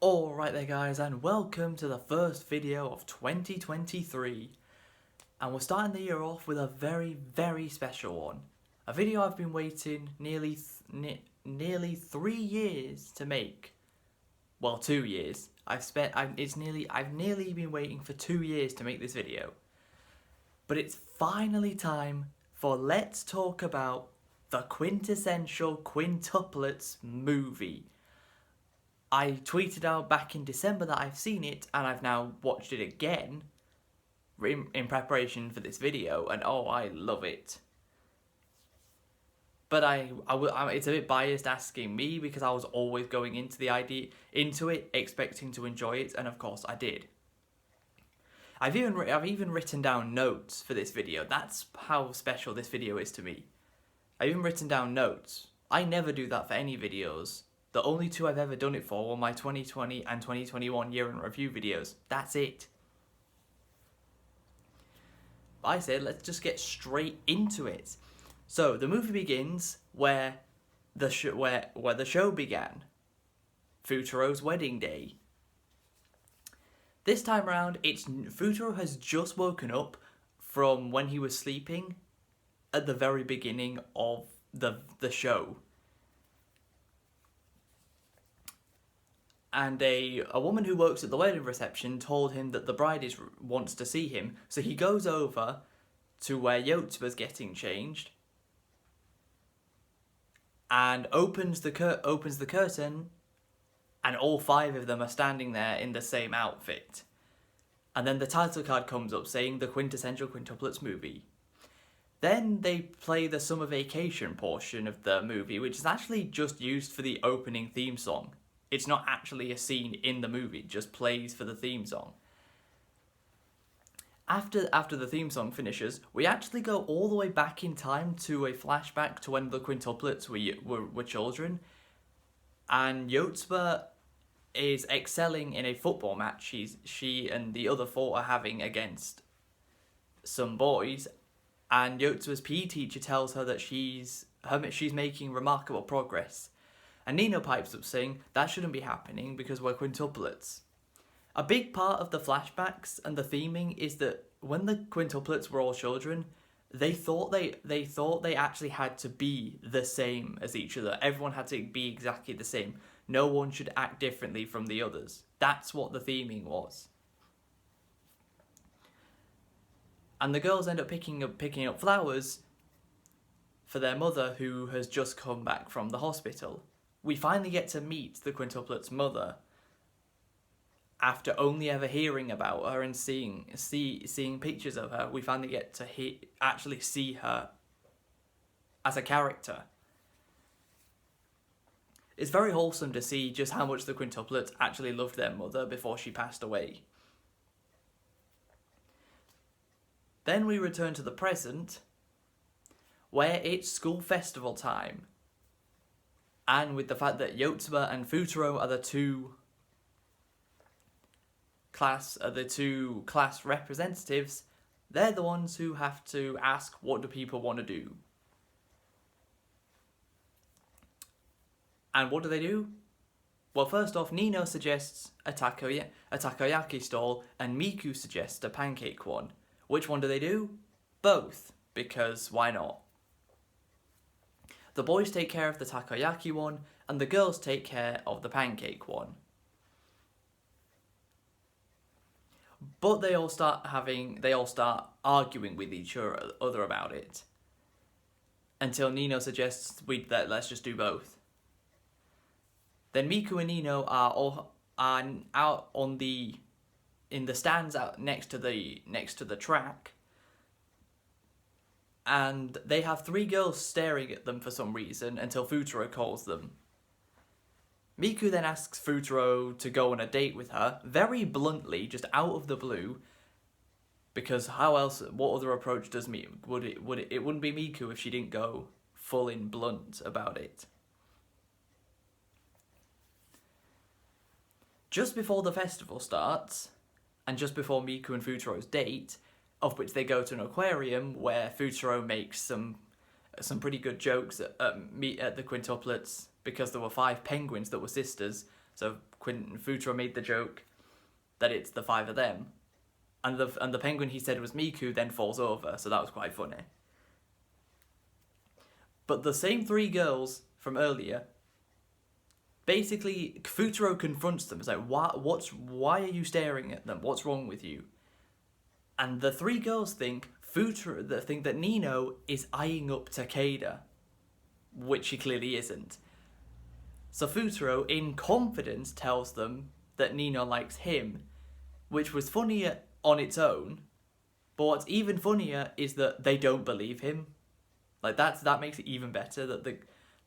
Alright there guys, and welcome to the first video of 2023. And we're starting the year off with a very special one. A video I've been waiting nearly 3 years to make. Well, 2 years. I've nearly been waiting for 2 years to make this video. But it's finally time for Let's Talk About the Quintessential Quintuplets Movie. I tweeted out back in December that I've seen it, and I've now watched it again in preparation for this video, and oh, I love it. But it's a bit biased asking me because I was always going into it expecting to enjoy it, and of course I did. I've even written down notes for this video. That's how special this video is to me. I've even written down notes. I never do that for any videos. The only two I've ever done it for were my 2020 and 2021 year in review videos. That's it. I said let's just get straight into it. So the movie begins where the show began. Futuro's wedding day. This time around, Futuro has just woken up from when he was sleeping at the very beginning of the show. And a woman who works at the wedding reception told him that the bride wants to see him. So he goes over to where Yotsuba's getting changed and opens the curtain, and all 5 of them are standing there in the same outfit. And then the title card comes up saying the Quintessential Quintuplets Movie. Then they play the summer vacation portion of the movie, which is actually just used for the opening theme song. It's not actually a scene in the movie, it just plays for the theme song. After the theme song finishes, we actually go all the way back in time to a flashback to when the quintuplets were children. And Yotsuba is excelling in a football match she and the other 4 are having against some boys. And Yotsuba's PE teacher tells her that she's making remarkable progress. And Nino pipes up saying that shouldn't be happening because we're quintuplets. A big part of the flashbacks and the theming is that when the quintuplets were all children, they thought they actually had to be the same as each other. Everyone had to be exactly the same. No one should act differently from the others. That's what the theming was. And the girls end up picking up flowers for their mother, who has just come back from the hospital. We finally get to meet the quintuplets' mother after only ever hearing about her and seeing pictures of her. We finally get to actually see her as a character. It's very wholesome to see just how much the quintuplets actually loved their mother before she passed away. Then we return to the present, where it's school festival time. And with the fact that Yotsuba and Futuro are the two class representatives, they're the ones who have to ask what do people want to do. And what do? Well, first off, Nino suggests a takoyaki stall, and Miku suggests a pancake one. Which one do? Both, because why not? The boys take care of the takoyaki one, and the girls take care of the pancake one. But they all start arguing with each other about it. Until Nino suggests let's just do both. Then Miku and Nino are out in the stands out next to the track. And they have 3 girls staring at them for some reason until Futuro calls them. Miku then asks Futuro to go on a date with her, very bluntly, just out of the blue. Because what other approach does it wouldn't be Miku if she didn't go full in blunt about it. Just before the festival starts, and just before Miku and Futuro's date, of which they go to an aquarium where Futuro makes some pretty good jokes at the quintuplets, because there were 5 penguins that were sisters So Futuro made the joke that it's the 5 of them, and the penguin he said was Miku then falls over, so that was quite funny. But the same 3 girls from earlier, basically Futuro confronts them. It's like, why are you staring at them? What's wrong with you? And the 3 girls think that Nino is eyeing up Takeda, which he clearly isn't. So Futuro, in confidence, tells them that Nino likes him, which was funnier on its own, but what's even funnier is that they don't believe him. Like, that makes it even better, that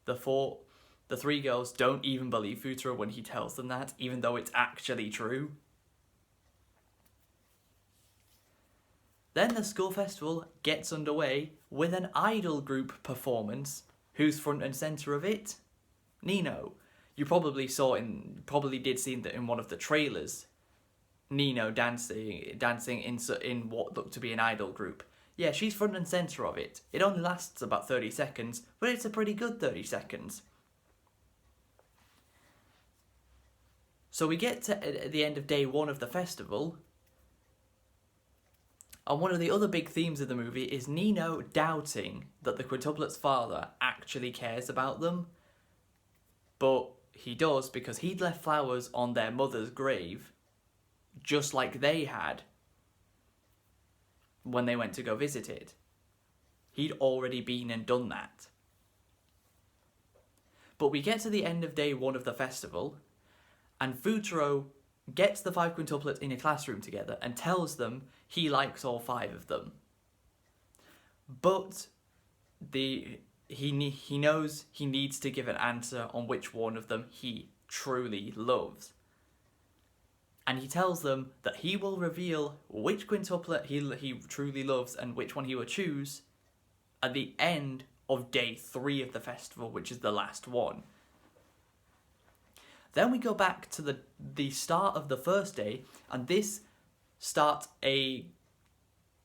the 3 girls don't even believe Futuro when he tells them that, even though it's actually true. Then the school festival gets underway with an idol group performance. Who's front and centre of it? Nino. You probably did see that in one of the trailers. Nino dancing in what looked to be an idol group. Yeah, she's front and centre of it. It only lasts about 30 seconds, but it's a pretty good 30 seconds. So we get to the end of day 1 of the festival, and one of the other big themes of the movie is Nino doubting that the quintuplets' father actually cares about them. But he does, because he'd left flowers on their mother's grave, just like they had when they went to go visit it. He'd already been and done that. But we get to the end of day 1 of the festival, and Futuro gets the 5 quintuplets in a classroom together and tells them he likes all 5 of them. But he knows he needs to give an answer on which one of them he truly loves. And he tells them that he will reveal which quintuplet he truly loves and which one he will choose at the end of day 3 of the festival, which is the last one. Then we go back to the start of the first day, and this starts a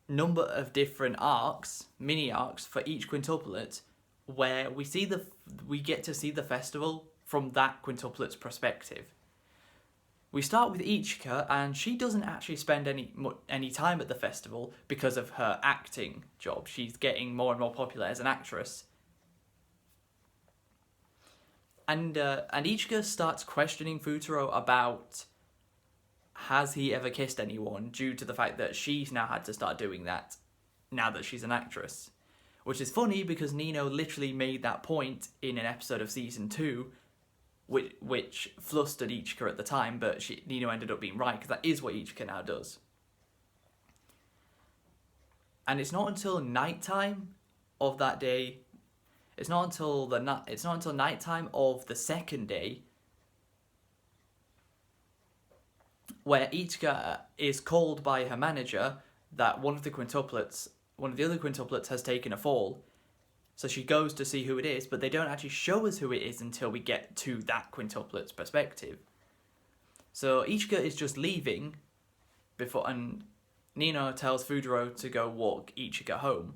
number of different arcs, mini arcs for each quintuplet, where we get to see the festival from that quintuplet's perspective. We start with Ichika, and she doesn't actually spend any time at the festival because of her acting job. She's getting more and more popular as an actress. And Ichika starts questioning Futuro about has he ever kissed anyone, due to the fact that she's now had to start doing that now that she's an actress. Which is funny because Nino literally made that point in an episode of season 2, which flustered Ichika at the time, but Nino ended up being right, because that is what Ichika now does. And it's not until nighttime of that day, it's not until nighttime of the second day, where Ichika is called by her manager that one of the other quintuplets has taken a fall. So she goes to see who it is, but they don't actually show us who it is until we get to that quintuplet's perspective. So Ichika is just leaving and Nino tells Futuro to go walk Ichika home.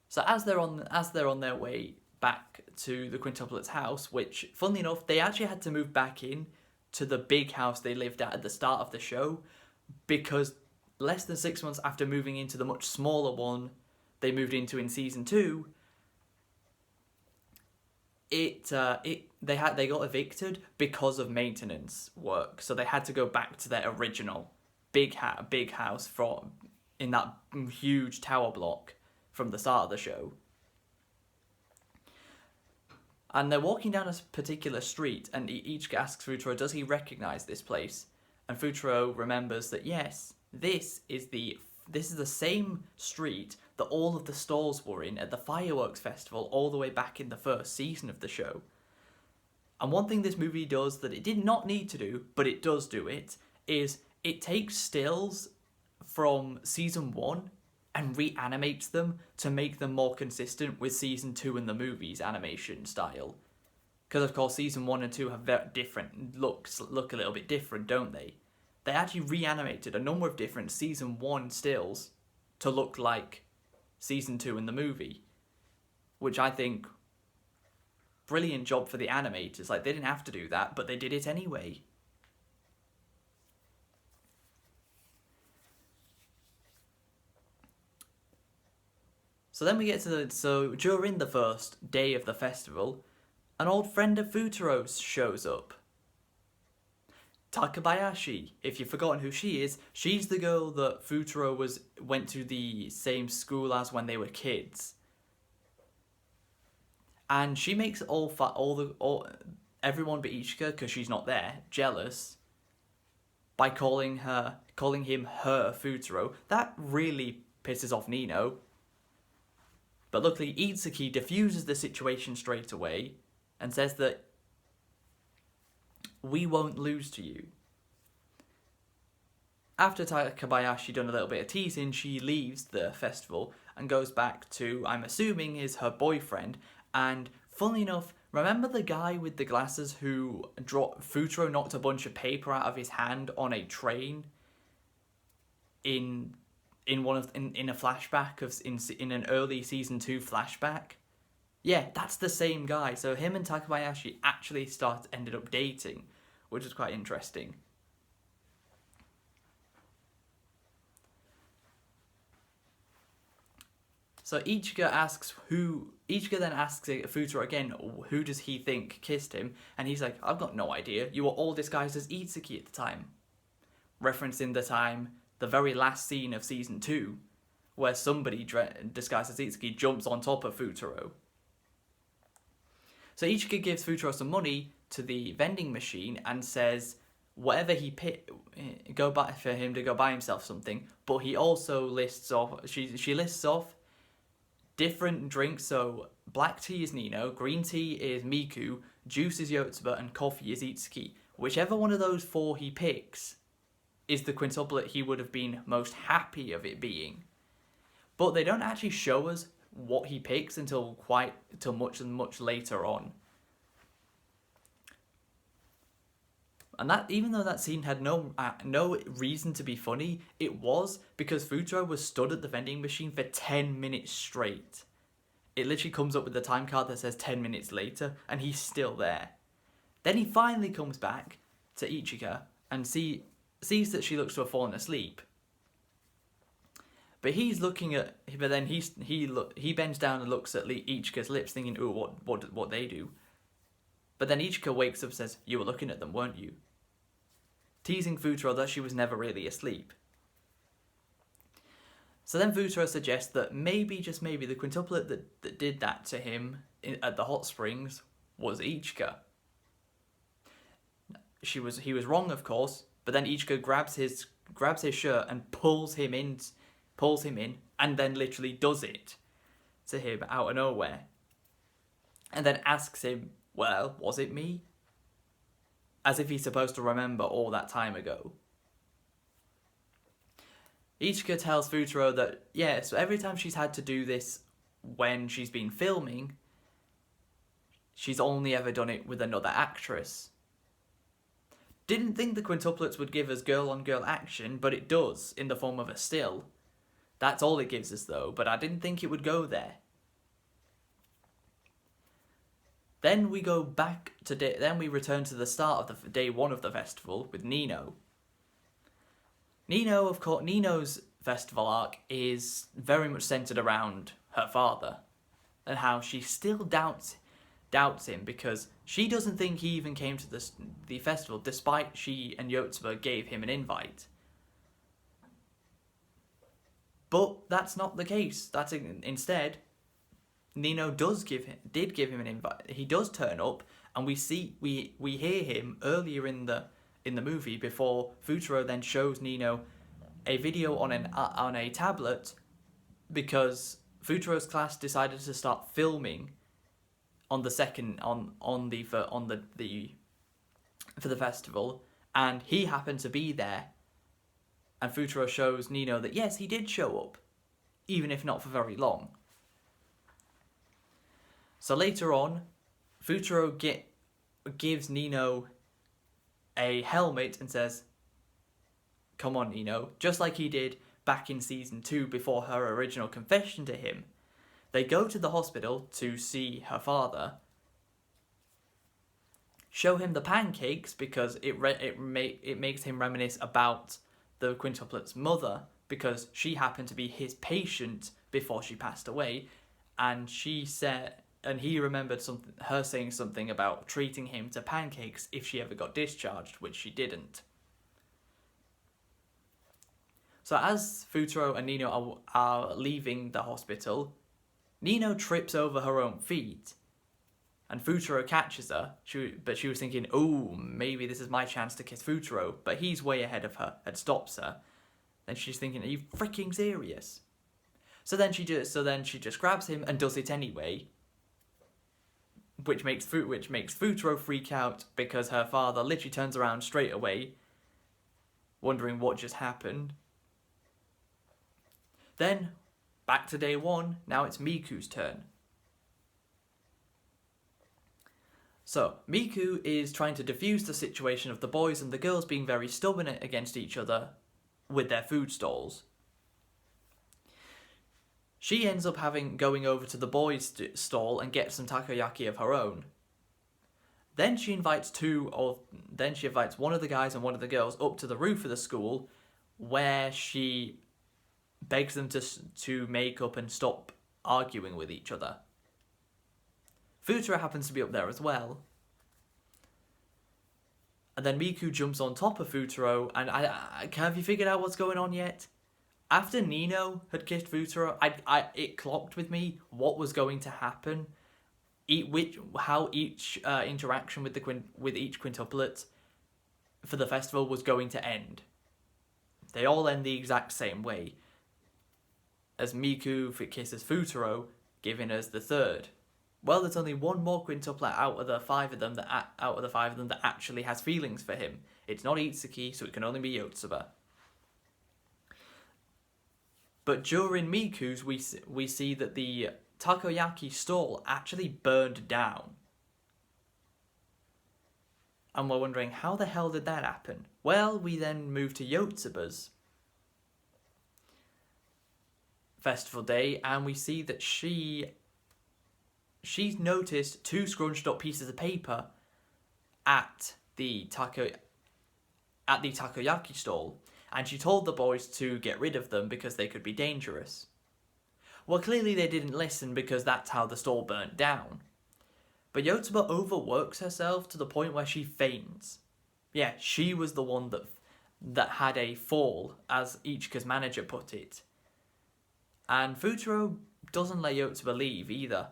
So as they're on their way back to the quintuplet's house, which, funnily enough, they actually had to move back in to the big house they lived at the start of the show, because less than 6 months after moving into the much smaller one they moved into in season 2, they got evicted because of maintenance work, so they had to go back to their original big house in that huge tower block from the start of the show. And they're walking down a particular street, and Ichika asks Futuro, does he recognise this place? And Futuro remembers that yes, this is the same street that all of the stalls were in at the fireworks festival all the way back in the first season of the show. And one thing this movie does that it did not need to do, but it does do it, is it takes stills from season 1 and reanimates them to make them more consistent with season 2 and the movie's animation style. Because of course season 1 and 2 have very different look a little bit different, don't they? They actually reanimated a number of different season 1 stills to look like season 2 in the movie, which I think brilliant job for the animators. Like, they didn't have to do that, but they did it anyway. So then we get to so during the first day of the festival, an old friend of Futuro's shows up. Takabayashi. If you've forgotten who she is, she's the girl that Futuro went to the same school as when they were kids. And she makes everyone but Ichika, because she's not there, jealous by calling him her Futuro. That really pisses off Nino. But luckily, Itsuki diffuses the situation straight away and says that we won't lose to you. After Takabayashi done a little bit of teasing, she leaves the festival and goes back to, I'm assuming, is her boyfriend. And funnily enough, remember the guy with the glasses who Futuro knocked a bunch of paper out of his hand on a train in a flashback in an early season 2 flashback? Yeah, that's the same guy. So him and Takabayashi actually ended up dating, which is quite interesting. So Ichika then asks Futuro again, who does he think kissed him? And he's like, I've got no idea. You were all disguised as Itsuki at the time. Referencing the very last scene of season 2, where somebody disguised as Itsuki jumps on top of Futuro. So Ichika gives Futuro some money to the vending machine and says whatever he for him to go buy himself something. But he also lists off, she lists off different drinks. So black tea is Nino, green tea is Miku, juice is Yotsuba, and coffee is Itsuki. Whichever one of those 4 he picks is the quintuplet he would have been most happy of it being. But they don't actually show us what he picks until much later on. And that, even though that scene had no reason to be funny, it was because Futuro was stood at the vending machine for 10 minutes straight. It literally comes up with the time card that says 10 minutes later, and he's still there. Then he finally comes back to Ichika and sees that she looks to have fallen asleep. But he bends down and looks at Ichika's lips, thinking, "Ooh, what they do?" But then Ichika wakes up and says, "You were looking at them, weren't you?" Teasing Futuro that she was never really asleep. So then Futuro suggests that maybe, just maybe, the quintuplet that did that to him at the hot springs was Ichika. He was wrong, of course, but then Ichika grabs his shirt and pulls him in, and then literally does it to him out of nowhere. And then asks him, well, was it me? As if he's supposed to remember all that time ago. Ichika tells Futuro that, yeah, so every time she's had to do this when she's been filming, she's only ever done it with another actress. Didn't think the quintuplets would give us girl-on-girl action, but it does, in the form of a still. That's all it gives us, though, but I didn't think it would go there. Then we go back to then we return to the start of the day 1 of the festival with Nino. Nino, of course, Nino's festival arc is very much centered around her father and how she still doubts him because she doesn't think he even came to the festival, despite she and Yotsuba gave him an invite. But that's not the case. That's instead, Nino did give him an invite. He does turn up, and we hear him earlier in the movie before Futuro then shows Nino a video on a tablet because Futuro's class decided to start filming on the for the festival, and he happened to be there, and Futuro shows Nino that yes, he did show up, even if not for very long. So later on, Futuro gives Nino a helmet and says, "Come on, Nino," just like he did back in season 2 before her original confession to him. They go to the hospital to see her father, show him the pancakes because it makes him reminisce about the quintuplets' mother, because she happened to be his patient before she passed away, and he remembered her saying something about treating him to pancakes if she ever got discharged, which she didn't. So as Futaro and Nino are leaving the hospital, Nino trips over her own feet, and Futaro catches her, but she was thinking, oh, maybe this is my chance to kiss Futaro, but he's way ahead of her and stops her. Then she's thinking, are you freaking serious? So then she just grabs him and does it anyway, which makes Futaro freak out because her father literally turns around straight away, wondering what just happened. Then, back to day one, now it's Miku's turn. So, Miku is trying to defuse the situation of the boys and the girls being very stubborn against each other with their food stalls. She ends up going over to the boys' stall and gets some takoyaki of her own. Then she invites one of the guys and one of the girls up to the roof of the school, where she begs them to make up and stop arguing with each other. Futaro happens to be up there as well. And then Miku jumps on top of Futaro, and have you figured out what's going on yet? After Nino had kissed Futaro, it clocked with me what was going to happen, how each interaction with each quintuplet for the festival was going to end. They all end the exact same way, as Miku kisses Futaro, giving us the third. Well, there's only one more quintuplet out of the five of them that actually has feelings for him. It's not Itsuki, so it can only be Yotsuba. But during Miku's, we see that the takoyaki stall actually burned down. And we're wondering, how the hell did that happen? Well, we then move to Yotsuba's festival day, and we see that she's noticed two scrunched up pieces of paper at the takoyaki stall, and she told the boys to get rid of them because they could be dangerous. Well, clearly they didn't listen, because that's how the stall burnt down. But Yotsuba overworks herself to the point where she faints. Yeah, she was the one that had a fall, as Ichika's manager put it. And Futaro doesn't let Yotsuba leave either.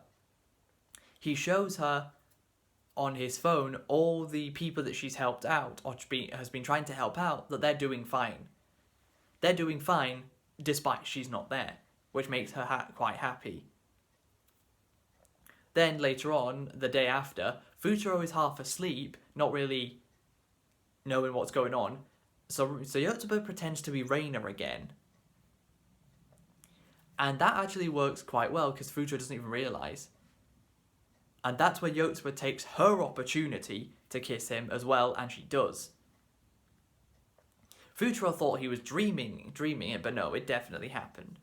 He shows her on his phone all the people that she's helped out, or has been trying to help out, that they're doing fine. They're doing fine despite she's not there, which makes her quite happy. Then later on, the day after, Futaro is half asleep, not really knowing what's going on, so Yotsuba pretends to be Reina again. And that actually works quite well, because Futaro doesn't even realise. And that's where Yotsuba takes her opportunity to kiss him as well, and she does. Futaro thought he was dreaming it, but no, it definitely happened.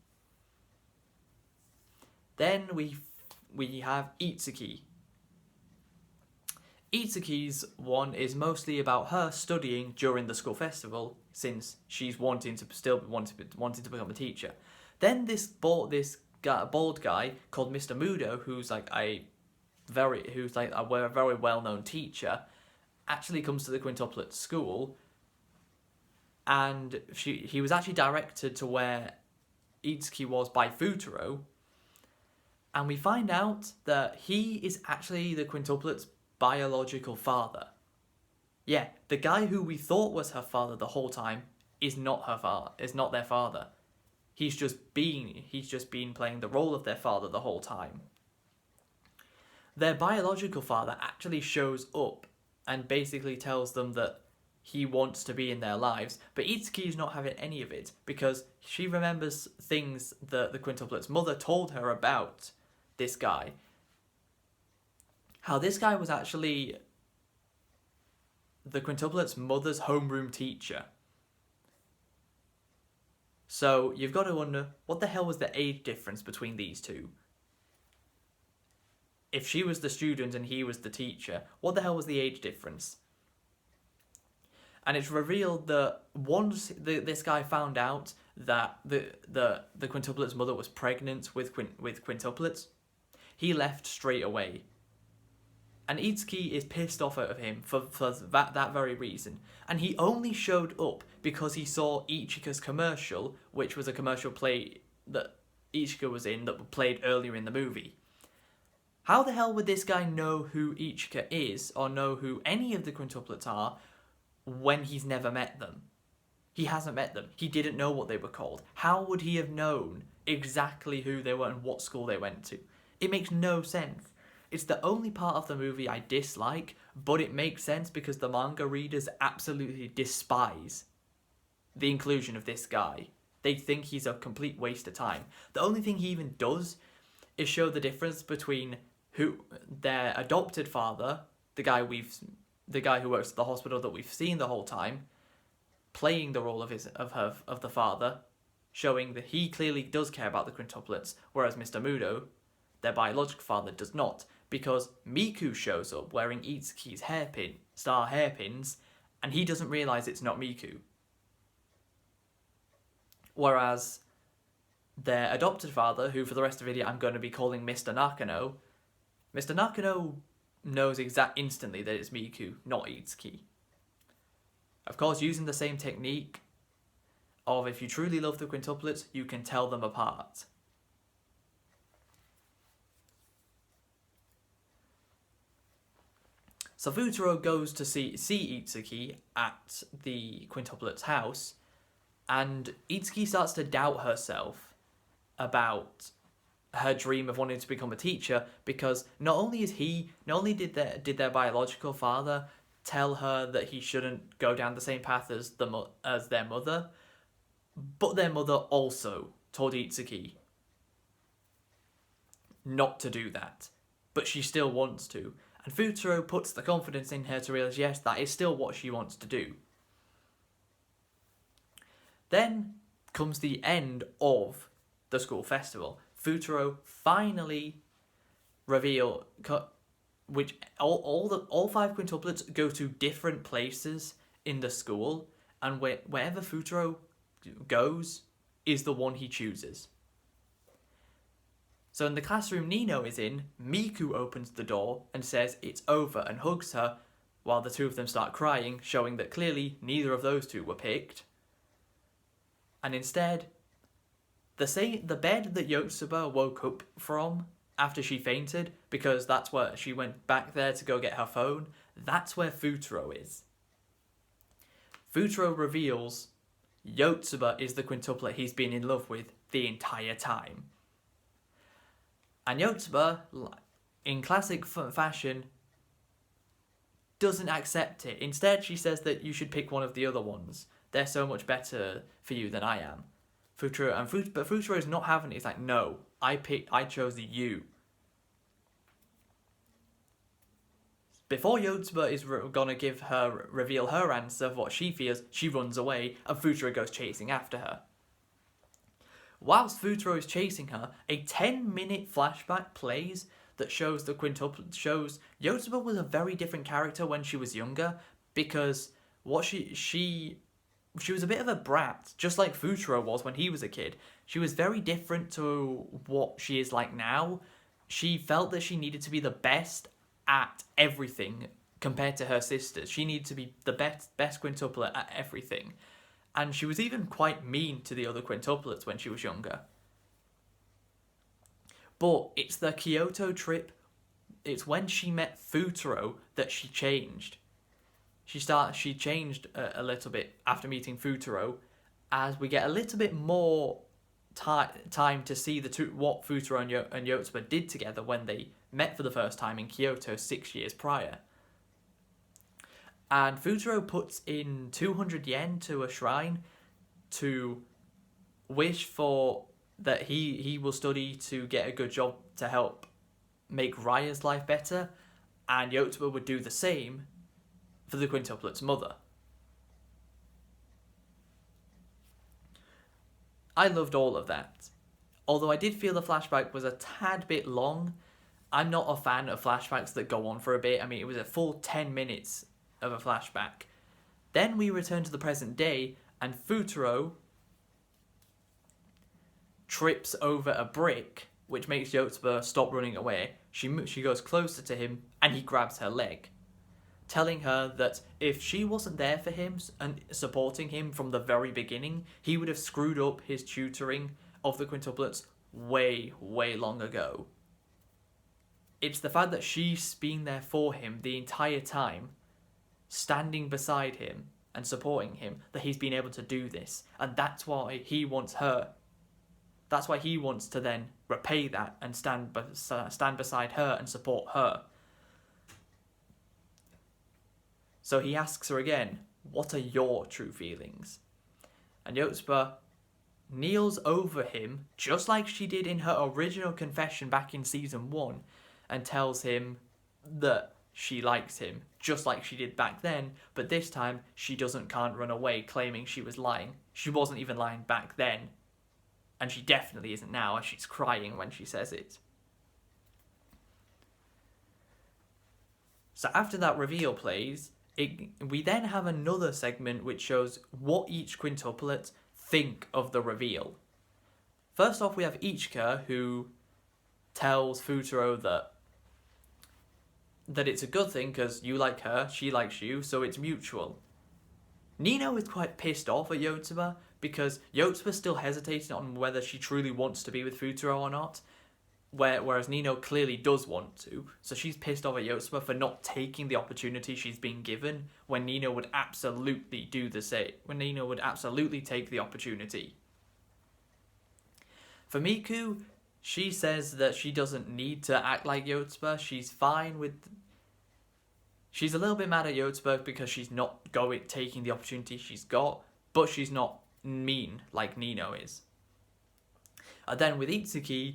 Then we have Itsuki. Itsuki's one is mostly about her studying during the school festival, since she's wanting to become a teacher. Then this bald guy called Mr. Mudo, who's a very well-known teacher, actually comes to the quintuplet school, and he was actually directed to where Itsuki was by Futaro, and we find out that he is actually the quintuplet's biological father. Yeah, the guy who we thought was her father the whole time is not their father. He's just been playing the role of their father the whole time. Their biological father actually shows up and basically tells them that he wants to be in their lives, but Itsuki is not having any of it, because she remembers things that the quintuplet's mother told her about this guy. How this guy was actually the quintuplet's mother's homeroom teacher. So you've got to wonder, what the hell was the age difference between these two? if she was the student and he was the teacher, what the hell was the age difference? And it's revealed that once this guy found out that the quintuplets' mother was pregnant with quintuplets, he left straight away. And Itsuki is pissed off at him for that very reason. And he only showed up because he saw Ichika's commercial, which was a commercial play that Ichika was in that played earlier in the movie. How the hell would this guy know who Ichika is, or know who any of the quintuplets are, when he's never met them? He hasn't met them. He didn't know what they were called. How would he have known exactly who they were and what school they went to? It makes no sense. It's the only part of the movie I dislike, but it makes sense because the manga readers absolutely despise the inclusion of this guy. They think he's a complete waste of time. The only thing he even does is show the difference between their adopted father, the guy who works at the hospital that we've seen the whole time, playing the role of the father, showing that he clearly does care about the quintuplets, whereas Mr. Mudo, their biological father, does not, because Miku shows up wearing Itsuki's star hairpins, and he doesn't realise it's not Miku. Whereas their adopted father, who for the rest of the video I'm going to be calling Mr. Nakano, Mr. Nakano knows instantly that it's Miku, not Itsuki. Of course, using the same technique of if you truly love the quintuplets, you can tell them apart. So Futaro goes to see Itsuki at the quintuplets' house, and Itsuki starts to doubt herself about her dream of wanting to become a teacher, because not only did their biological father tell her that he shouldn't go down the same path as their mother, but their mother also told Itsuki not to do that, but she still wants to. And Futaro puts the confidence in her to realise, yes, that is still what she wants to do. Then comes the end of the school festival. Futaro finally reveal which all five quintuplets go to different places in the school, and wherever Futaro goes is the one he chooses. So in the classroom Nino is in, Miku opens the door and says it's over and hugs her, while the two of them start crying, showing that clearly neither of those two were picked. And instead, the bed that Yotsuba woke up from after she fainted, because that's where she went back there to go get her phone, that's where Futaro is. Futaro reveals Yotsuba is the quintuplet he's been in love with the entire time. And Yotsuba, in classic fashion, doesn't accept it. Instead, she says that you should pick one of the other ones. They're so much better for you than I am. But Futaro is not having it. He's like, no, I chose you. Before Yotsuba is gonna reveal her answer of what she fears, she runs away, and Futaro goes chasing after her. Whilst Futaro is chasing her, a 10-minute flashback plays that shows Yotsuba was a very different character when she was younger, because she was a bit of a brat, just like Futaro was when he was a kid. She was very different to what she is like now. She felt that she needed to be the best at everything compared to her sisters. She needed to be the best quintuplet at everything. And she was even quite mean to the other quintuplets when she was younger. But it's the Kyoto trip, it's when she met Futaro that she changed. She changed a little bit after meeting Futaro, as we get a little bit more time to see what Futaro and Yotsuba did together when they met for the first time in Kyoto 6 years prior. And Futaro puts in 200 yen to a shrine to wish for that he will study to get a good job to help make Raya's life better, and Yotsuba would do the same for the quintuplet's mother. I loved all of that. Although I did feel the flashback was a tad bit long, I'm not a fan of flashbacks that go on for a bit. I mean, it was a full 10 minutes of a flashback. Then we return to the present day, and Futaro trips over a brick, which makes Yotsuba stop running away. She goes closer to him, and he grabs her leg, telling her that if she wasn't there for him and supporting him from the very beginning, he would have screwed up his tutoring of the quintuplets way, way long ago. It's the fact that she's been there for him the entire time, standing beside him and supporting him, that he's been able to do this. And that's why he wants her. That's why he wants to then repay that and stand beside her and support her. So he asks her again, what are your true feelings? And Yotsuba kneels over him, just like she did in her original confession back in season 1, and tells him that she likes him, just like she did back then, but this time she can't run away claiming she was lying. She wasn't even lying back then, and she definitely isn't now, as she's crying when she says it. So after that reveal plays, we then have another segment which shows what each quintuplet think of the reveal. First off, we have Ichika, who tells Futaro that it's a good thing because you like her, she likes you, so it's mutual. Nino is quite pissed off at Yotsuba because Yotsuba's still hesitating on whether she truly wants to be with Futaro or not, whereas Nino clearly does want to, so she's pissed off at Yotsuba for not taking the opportunity she's been given when Nino would absolutely do the same, when Nino would absolutely take the opportunity. For Miku, she says that she doesn't need to act like Yotsuba. She's fine with... She's a little bit mad at Yotsuba because she's not taking the opportunity she's got, but she's not mean like Nino is. And then with Itsuki,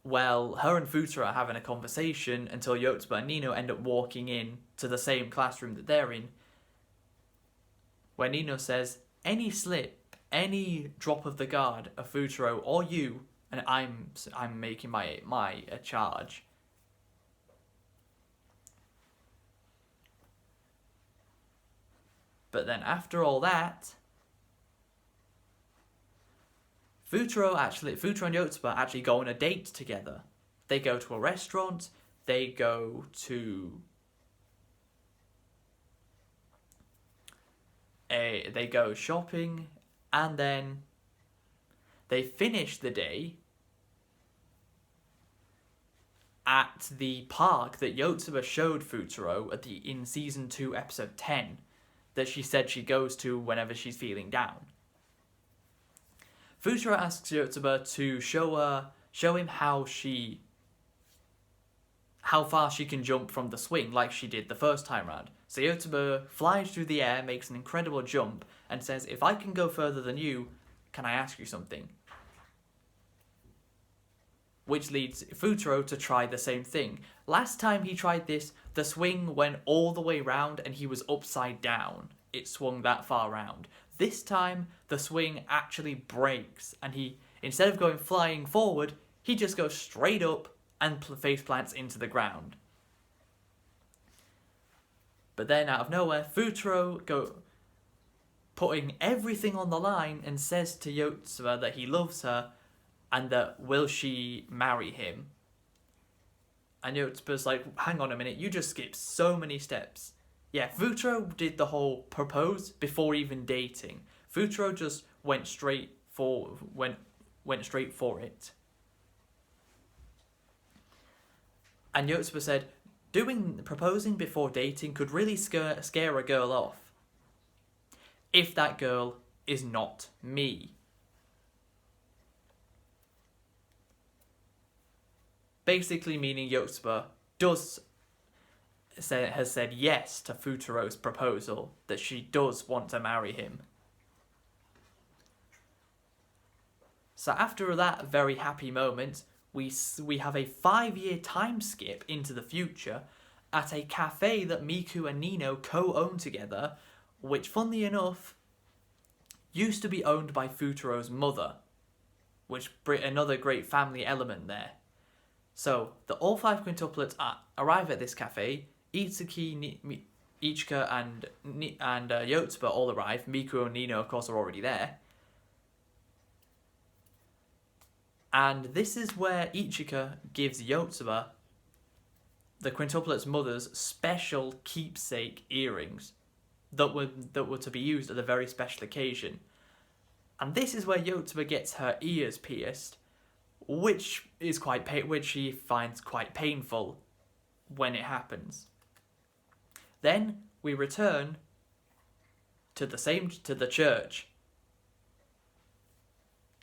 well, her and Futaro are having a conversation until Yotsuba and Nino end up walking in to the same classroom that they're in, where Nino says, any slip, any drop of the guard of Futaro or you, and I'm making my charge. But then after all that, Futaro and Yotsuba actually go on a date together. They go to a restaurant, they go shopping, and then they finish the day at the park that Yotsuba showed Futaro in season 2, episode 10, that she said she goes to whenever she's feeling down. Futaro asks Yotsuba to show him how far she can jump from the swing like she did the first time round. So Yotsuba flies through the air, makes an incredible jump, and says, if I can go further than you, can I ask you something? Which leads Futaro to try the same thing. Last time he tried this, the swing went all the way round and he was upside down. It swung that far round. This time, the swing actually breaks, and he, instead of going flying forward, he just goes straight up and face plants into the ground. But then, out of nowhere, Futaro putting everything on the line and says to Yotsuba that he loves her and that will she marry him. And Yotsuba's like, hang on a minute, you just skipped so many steps. Yeah, Futaro did the whole propose before even dating. Futaro just went straight for it. And Yotsuba said, proposing before dating could really scare a girl off. If that girl is not me. Basically meaning Yotsuba has said yes to Futaro's proposal, that she does want to marry him. So after that very happy moment, we have a 5-year time skip into the future at a cafe that Miku and Nino co-own together, which, funnily enough, used to be owned by Futaro's mother, which another great family element there. So all five quintuplets arrive at this cafe. Ichika and Yotsuba all arrive. Miku and Nino, of course, are already there. And this is where Ichika gives Yotsuba, the quintuplet's mother's, special keepsake earrings that were to be used at a very special occasion. And this is where Yotsuba gets her ears pierced, which she finds quite painful when it happens. Then we return to the church,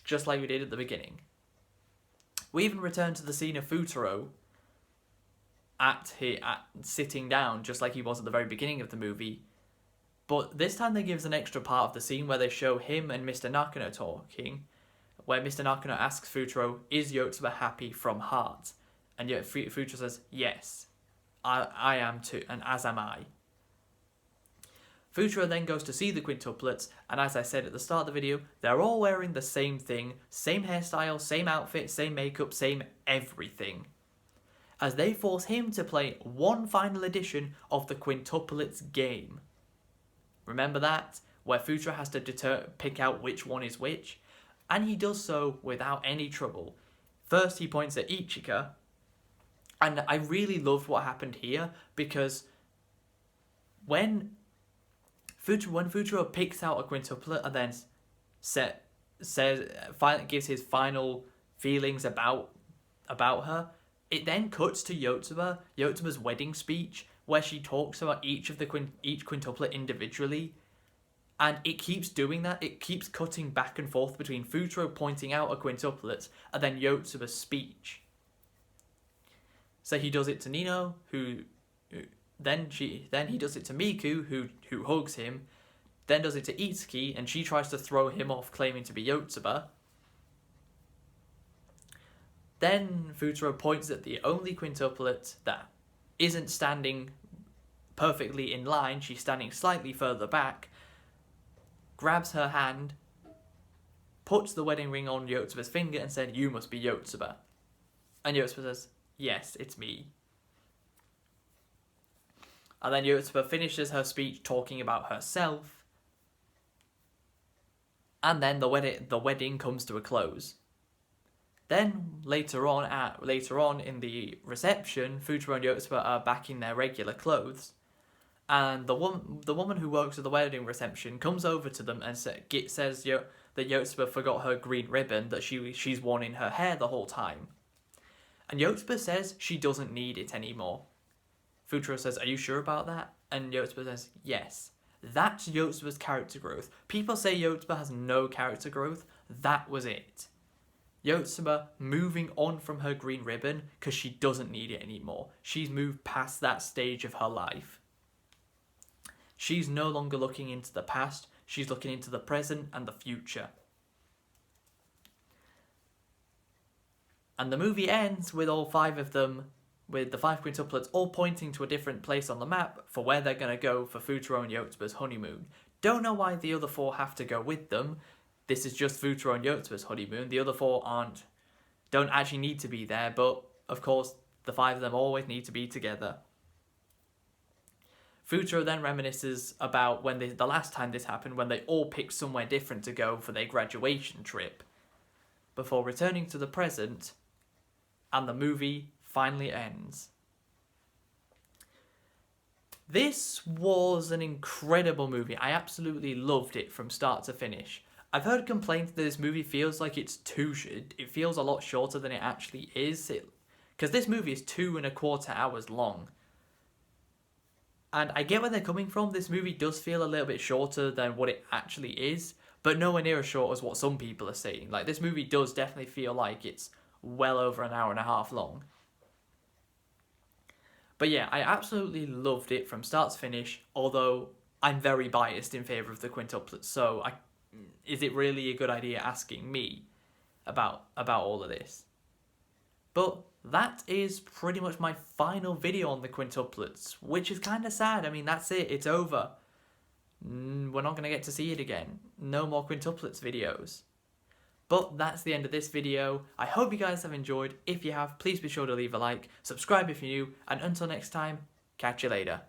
just like we did at the beginning. We even return to the scene of Futaro sitting down, just like he was at the very beginning of the movie. But this time they give us an extra part of the scene where they show him and Mr. Nakano talking, where Mr. Nakano asks Futaro, "Is Yotsuba happy from heart?" And yet Futaro says, "Yes, I am too, and as am I." Futaro then goes to see the quintuplets, and as I said at the start of the video, they're all wearing the same thing, same hairstyle, same outfit, same makeup, same everything, as they force him to play one final edition of the quintuplets game. Remember that? Where Futaro has to pick out which one is which? And he does so without any trouble. First he points at Ichika, and I really loved what happened here, because when Futaro picks out a quintuplet and then gives his final feelings about her, it then cuts to Yotsuba's wedding speech, where she talks about each quintuplet individually, and it keeps doing that. It keeps cutting back and forth between Futaro pointing out a quintuplet and then Yotsuba's speech. So he does it to Nino, then he does it to Miku, who hugs him, then does it to Itsuki, and she tries to throw him off, claiming to be Yotsuba. Then Futaro points at the only quintuplet that isn't standing perfectly in line, she's standing slightly further back, grabs her hand, puts the wedding ring on Yotsuba's finger and said, "You must be Yotsuba." And Yotsuba says, "Yes, it's me." And then Yotsuba finishes her speech talking about herself. And then the wedding comes to a close. Then later on in the reception, Futaro and Yotsuba are back in their regular clothes, and the woman who works at the wedding reception comes over to them and says that Yotsuba forgot her green ribbon that she's worn in her hair the whole time, and Yotsuba says she doesn't need it anymore. Futaro says, "Are you sure about that?" And Yotsuba says, "Yes." That's Yotsuba's character growth. People say Yotsuba has no character growth. That was it. Yotsuba moving on from her green ribbon because she doesn't need it anymore. She's moved past that stage of her life. She's no longer looking into the past. She's looking into the present and the future. And the movie ends with all five of them, with the five quintuplets all pointing to a different place on the map for where they're going to go for Futaro and Yotsuba's honeymoon. Don't know why the other four have to go with them. This is just Futaro and Yotsuba's honeymoon. The other four don't actually need to be there, but of course the five of them always need to be together. Futaro then reminisces about when the last time this happened, when they all picked somewhere different to go for their graduation trip, before returning to the present, and the movie finally ends. This was an incredible movie. I absolutely loved it from start to finish. I've heard complaints that this movie feels like it feels a lot shorter than it actually is, because this movie is 2.25 hours long. And I get where they're coming from. This movie does feel a little bit shorter than what it actually is, but nowhere near as short as what some people are saying. Like, this movie does definitely feel like it's well over an hour and a half long. But yeah, I absolutely loved it from start to finish, although I'm very biased in favour of the quintuplets, so is it really a good idea asking me about all of this? But that is pretty much my final video on the quintuplets, which is kind of sad. I mean, that's it. It's over. We're not going to get to see it again. No more quintuplets videos. But that's the end of this video. I hope you guys have enjoyed. If you have, please be sure to leave a like, subscribe if you're new, and until next time, catch you later.